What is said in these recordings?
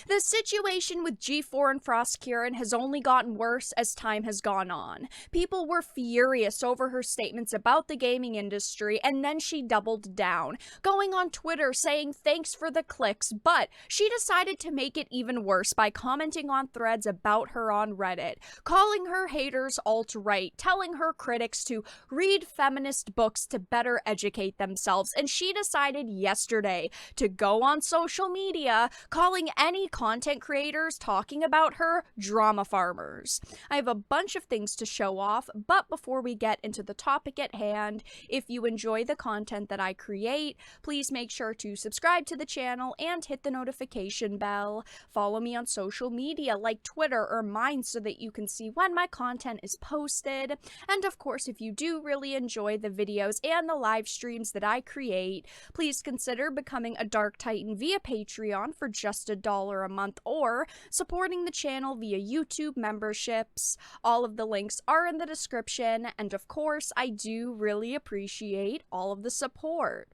The situation with G4 and Froskurinn has only gotten worse as time has gone on. People were furious over her statements about the gaming industry, and then she doubled down, going on Twitter saying thanks for the clicks, but she decided to make it even worse by commenting on threads about her on Reddit, calling her haters alt-right, telling her critics to read feminist books to better educate themselves, and she decided yesterday to go on social media calling any content creators talking about her drama farmers. I have a bunch of things to show off, but before we get into the topic at hand, if you enjoy the content that I create, please make sure to subscribe to the channel and hit the notification bell. Follow me on social media like Twitter or mine so that you can see when my content is posted. And of course, if you do really enjoy the videos and the live streams that I create, please consider becoming a Dark Titan via Patreon for just $1 a month or supporting the channel via YouTube memberships. All of the links are in the description, and of course, I do really appreciate all of the support.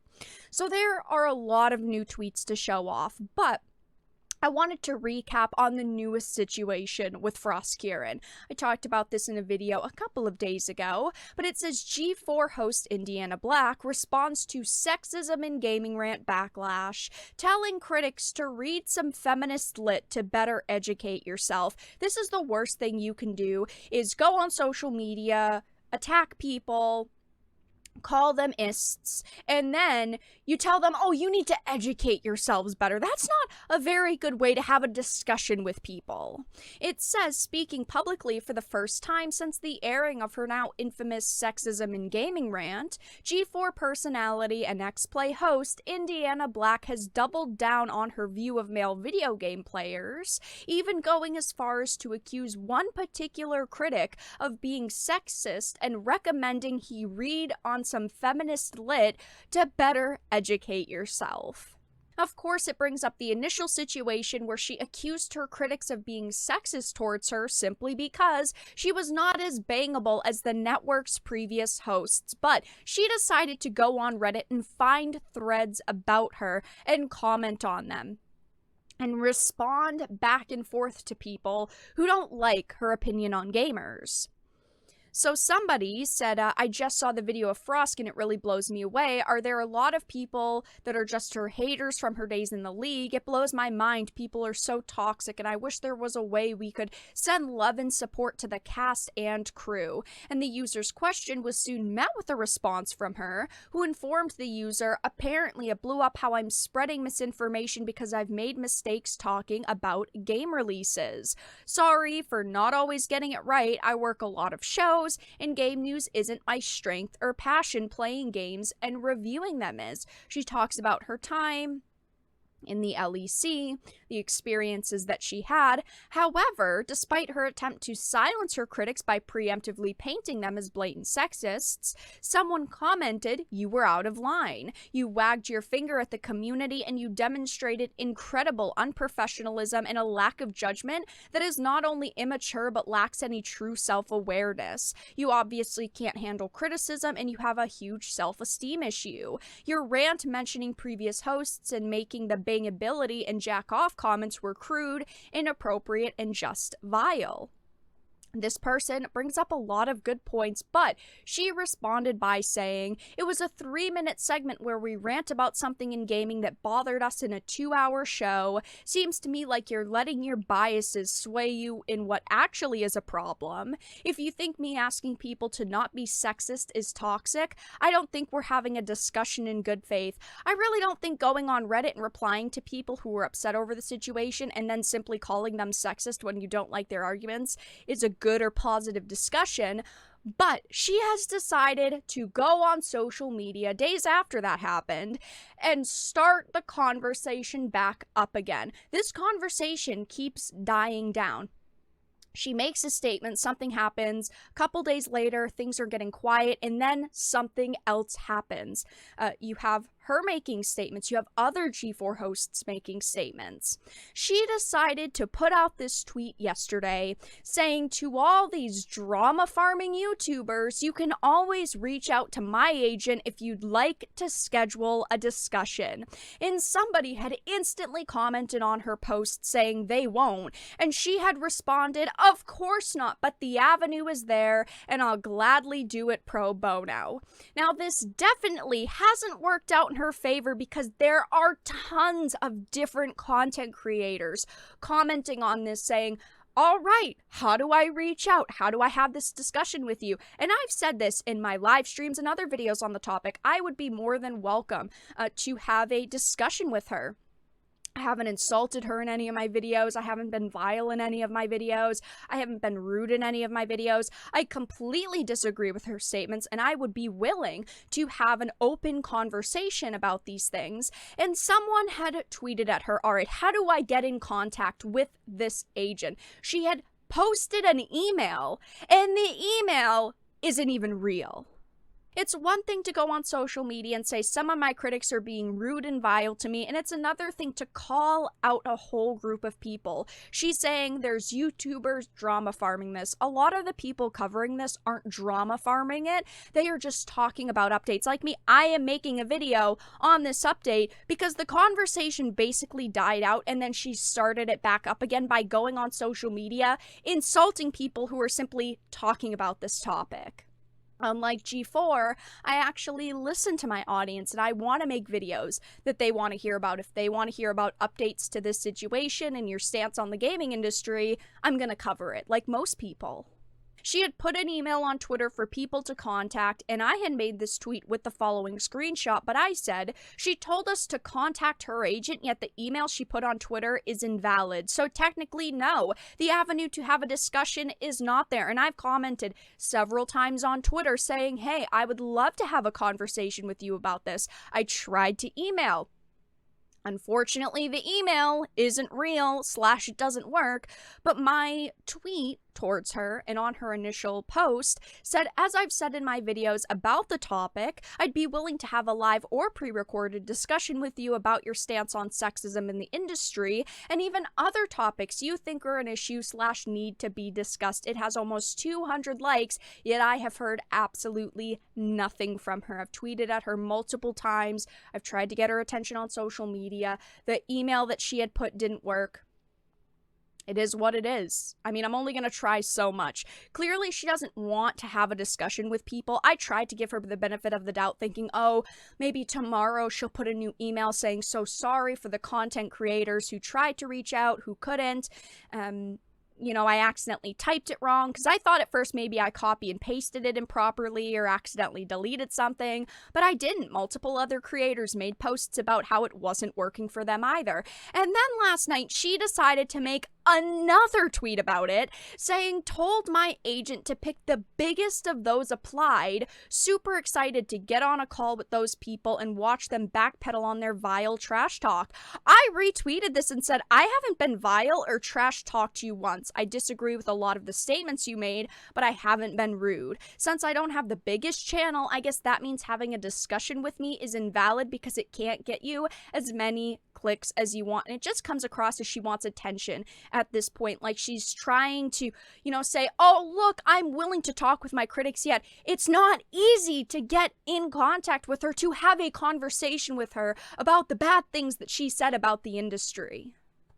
So there are a lot of new tweets to show off, but I wanted to recap on the newest situation with Froskurinn. I talked about this in a video a couple of days ago, but it says G4 host Indiana Black responds to sexism in gaming rant backlash, telling critics to read some feminist lit to better educate yourself. This is the worst thing you can do, is go on social media, attack people, call them ists, and then you tell them, oh, you need to educate yourselves better. That's not a very good way to have a discussion with people. It says, speaking publicly for the first time since the airing of her now infamous sexism in gaming rant, G4 personality and X-Play host Indiana Black has doubled down on her view of male video game players, even going as far as to accuse one particular critic of being sexist and recommending he read on some feminist lit to better educate yourself. Of course, it brings up the initial situation where she accused her critics of being sexist towards her simply because she was not as bangable as the network's previous hosts, but she decided to go on Reddit and find threads about her and comment on them and respond back and forth to people who don't like her opinion on gamers. So somebody said, I just saw the video of Frosk and it really blows me away. Are there a lot of people that are just her haters from her days in the league? It blows my mind. People are so toxic and I wish there was a way we could send love and support to the cast and crew. And the user's question was soon met with a response from her, who informed the user, apparently it blew up how I'm spreading misinformation because I've made mistakes talking about game releases. Sorry for not always getting it right. I work a lot of shows, and game news isn't my strength or passion. Playing games and reviewing them is. She talks about her time in the LEC, the experiences that she had. However, despite her attempt to silence her critics by preemptively painting them as blatant sexists, someone commented, "You were out of line. You wagged your finger at the community and you demonstrated incredible unprofessionalism and a lack of judgment that is not only immature but lacks any true self-awareness. You obviously can't handle criticism and you have a huge self-esteem issue. Your rant mentioning previous hosts and making the bangability and jack-off comments were crude, inappropriate, and just vile." This person brings up a lot of good points, but she responded by saying, "It was a 3-minute segment where we rant about something in gaming that bothered us in a 2-hour show. Seems to me like you're letting your biases sway you in what actually is a problem. If you think me asking people to not be sexist is toxic, I don't think we're having a discussion in good faith. I really don't think going on Reddit and replying to people who are upset over the situation and then simply calling them sexist when you don't like their arguments is a good or positive discussion." But she has decided to go on social media days after that happened and start the conversation back up again. This conversation keeps dying down. She makes a statement, something happens, a couple days later, things are getting quiet, and then something else happens. You have her making statements. You have other G4 hosts making statements. She decided to put out this tweet yesterday saying to all these drama farming YouTubers, you can always reach out to my agent if you'd like to schedule a discussion. And somebody had instantly commented on her post saying they won't, and she had responded, of course not, but the avenue is there and I'll gladly do it pro bono. Now, this definitely hasn't worked out in her favor because there are tons of different content creators commenting on this saying, all right, how do I reach out? How do I have this discussion with you? And I've said this in my live streams and other videos on the topic. I would be more than welcome to have a discussion with her. I haven't insulted her in any of my videos. I haven't been vile in any of my videos. I haven't been rude in any of my videos. I completely disagree with her statements, and I would be willing to have an open conversation about these things. And someone had tweeted at her, all right, how do I get in contact with this agent? She had posted an email, and the email isn't even real. It's one thing to go on social media and say some of my critics are being rude and vile to me, and it's another thing to call out a whole group of people. She's saying there's YouTubers drama farming this. A lot of the people covering this aren't drama farming it. They are just talking about updates. Like me, I am making a video on this update because the conversation basically died out, and then she started it back up again by going on social media, insulting people who are simply talking about this topic. Unlike G4, I actually listen to my audience and I want to make videos that they want to hear about. If they want to hear about updates to this situation and your stance on the gaming industry, I'm going to cover it, like most people. She had put an email on Twitter for people to contact, and I had made this tweet with the following screenshot, but I said, she told us to contact her agent, yet the email she put on Twitter is invalid. So technically, no, the avenue to have a discussion is not there. And I've commented several times on Twitter saying, hey, I would love to have a conversation with you about this. I tried to email. Unfortunately, the email isn't real / it doesn't work, but my tweet towards her and on her initial post said, as I've said in my videos about the topic, I'd be willing to have a live or pre-recorded discussion with you about your stance on sexism in the industry and even other topics you think are an issue / need to be discussed. It has almost 200 likes, yet I have heard absolutely nothing from her. I've tweeted at her multiple times. I've tried to get her attention on social media. The email that she had put didn't work. It is what it is. I mean, I'm only going to try so much. Clearly, she doesn't want to have a discussion with people. I tried to give her the benefit of the doubt, thinking, oh, maybe tomorrow she'll put a new email saying, so sorry for the content creators who tried to reach out, who couldn't. You know, I accidentally typed it wrong because I thought at first maybe I copy and pasted it improperly or accidentally deleted something, but I didn't. Multiple other creators made posts about how it wasn't working for them either. And then last night, she decided to make another tweet about it, saying, told my agent to pick the biggest of those applied, super excited to get on a call with those people and watch them backpedal on their vile trash talk. I retweeted this and said, I haven't been vile or trash talked you once. I disagree with a lot of the statements you made, but I haven't been rude. Since I don't have the biggest channel, I guess that means having a discussion with me is invalid because it can't get you as many clicks as you want, and it just comes across as she wants attention at this point, like she's trying to, you know, say, oh, look, I'm willing to talk with my critics, yet it's not easy to get in contact with her, to have a conversation with her about the bad things that she said about the industry.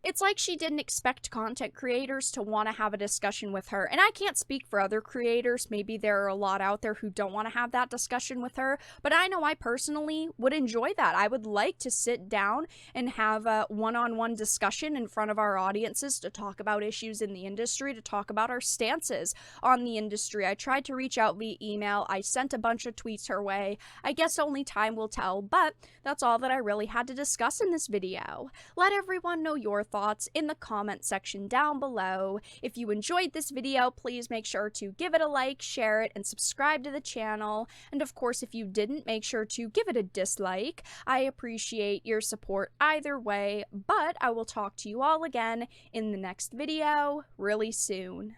It's like she didn't expect content creators to want to have a discussion with her. And I can't speak for other creators. Maybe there are a lot out there who don't want to have that discussion with her. But I know I personally would enjoy that. I would like to sit down and have a one-on-one discussion in front of our audiences to talk about issues in the industry, to talk about our stances on the industry. I tried to reach out via email. I sent a bunch of tweets her way. I guess only time will tell, but that's all that I really had to discuss in this video. Let everyone know your thoughts in the comment section down below. If you enjoyed this video, please make sure to give it a like, share it, and subscribe to the channel. And of course, if you didn't, make sure to give it a dislike. I appreciate your support either way, but I will talk to you all again in the next video really soon.